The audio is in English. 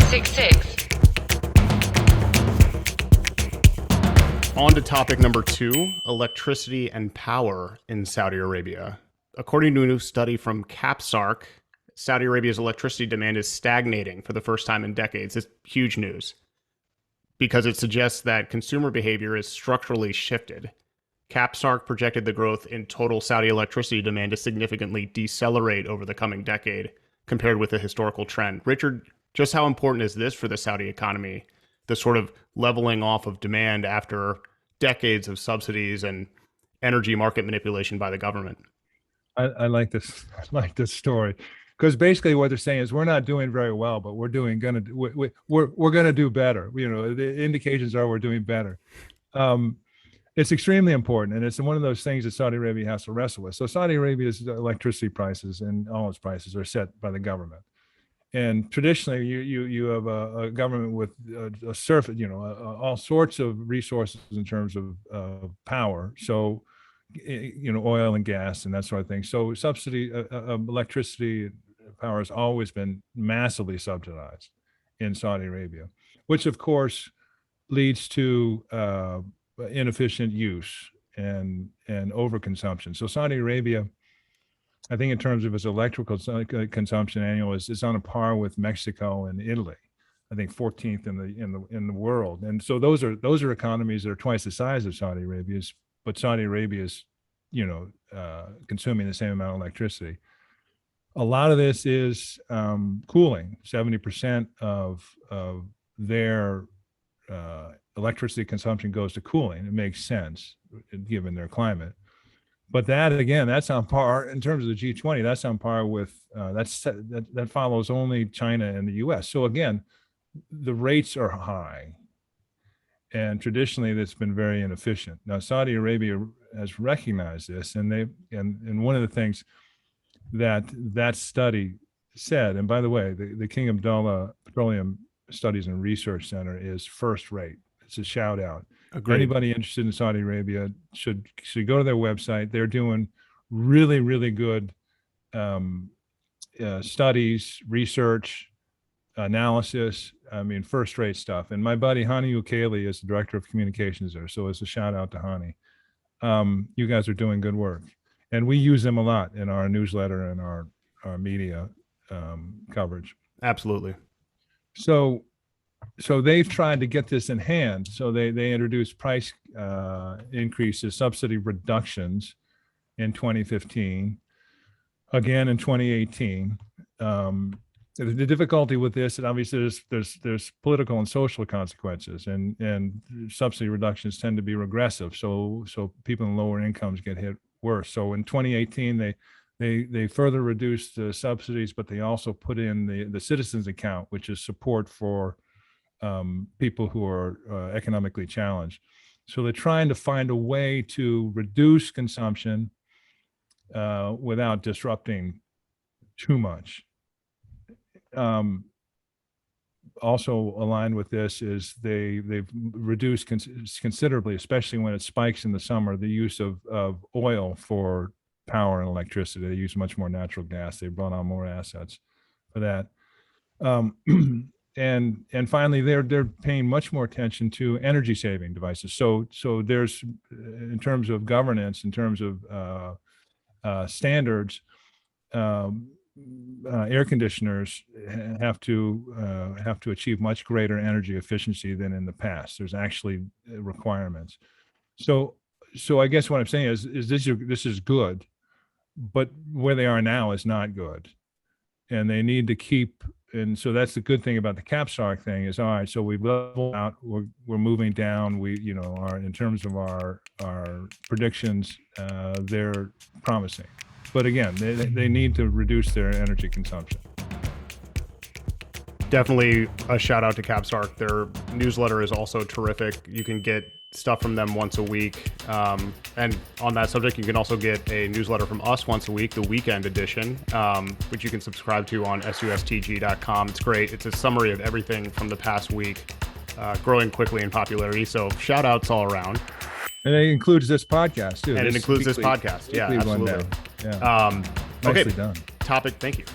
666. On to topic number 2, electricity and power in Saudi Arabia. According to a new study from KAPSARC, Saudi Arabia's electricity demand is stagnating for the first time in decades. It's huge news because it suggests that consumer behavior is structurally shifted. KAPSARC projected the growth in total Saudi electricity demand to significantly decelerate over the coming decade compared with the historical trend. Richard, just how important is this for the Saudi economy, the sort of leveling off of demand after decades of subsidies and energy market manipulation by the government? I like this. I like this story because basically what they're saying is we're not doing very well, but we're gonna do better. You know, the indications are we're doing better. It's extremely important, and it's one of those things that Saudi Arabia has to wrestle with. So Saudi Arabia's electricity prices and all its prices are set by the government. And traditionally, you have a government with a surface, all sorts of resources in terms of power. So, oil and gas and that sort of thing. So subsidy electricity power has always been massively subsidized in Saudi Arabia, which of course leads to inefficient use and overconsumption. So Saudi Arabia, I think in terms of its electrical consumption annual is on a par with Mexico and Italy. I think 14th in the world. And so those are economies that are twice the size of Saudi Arabia's, but Saudi Arabia is, consuming the same amount of electricity. A lot of this is cooling. 70% of their electricity consumption goes to cooling. It makes sense given their climate. But that, again, that's on par in terms of the G20. That's on par with that follows only China and the U.S. So again, the rates are high, and traditionally that's been very inefficient. Now Saudi Arabia has recognized this, and one of the things that study said, and by the way, the King Abdullah Petroleum Studies and Research Center is first rate. It's a shout out. Agreed. Anybody interested in Saudi Arabia should go to their website. They're doing really, really good studies, research, analysis. I mean, first rate stuff. And my buddy Hani Ukeli is the director of communications there. So it's a shout out to Hani. You guys are doing good work. And we use them a lot in our newsletter and our media coverage. Absolutely. So they've tried to get this in hand. So they introduced price increases, subsidy reductions in 2015, again in 2018. The difficulty with this, and obviously there's political and social consequences, and subsidy reductions tend to be regressive. So people in lower incomes get hit worse. So in 2018, they further reduced the subsidies, but they also put in the citizens account, which is support for people who are economically challenged. So they're trying to find a way to reduce consumption without disrupting too much. Also aligned with this is they've reduced considerably, especially when it spikes in the summer, the use of oil for power and electricity. They use much more natural gas. They brought on more assets for that. And finally, they're paying much more attention to energy saving devices. So there's, in terms of governance, in terms of standards, air conditioners have to achieve much greater energy efficiency than in the past. There's actually requirements. So I guess what I'm saying is this is good, but where they are now is not good, and they need to keep. And so that's the good thing about the KAPSARC thing is, all right, so we've leveled out, we're moving down. We, in terms of our predictions, they're promising. But again, they need to reduce their energy consumption. Definitely a shout out to KAPSARC. Their newsletter is also terrific. You can get stuff from them once a week. And on that subject, you can also get a newsletter from us once a week, the weekend edition, which you can subscribe to on sustg.com. It's great. It's a summary of everything from the past week, growing quickly in popularity. So shout outs all around. And it includes this podcast too. And it includes this podcast. Yeah, absolutely. Yeah. Okay. Nicely done. Topic. Thank you.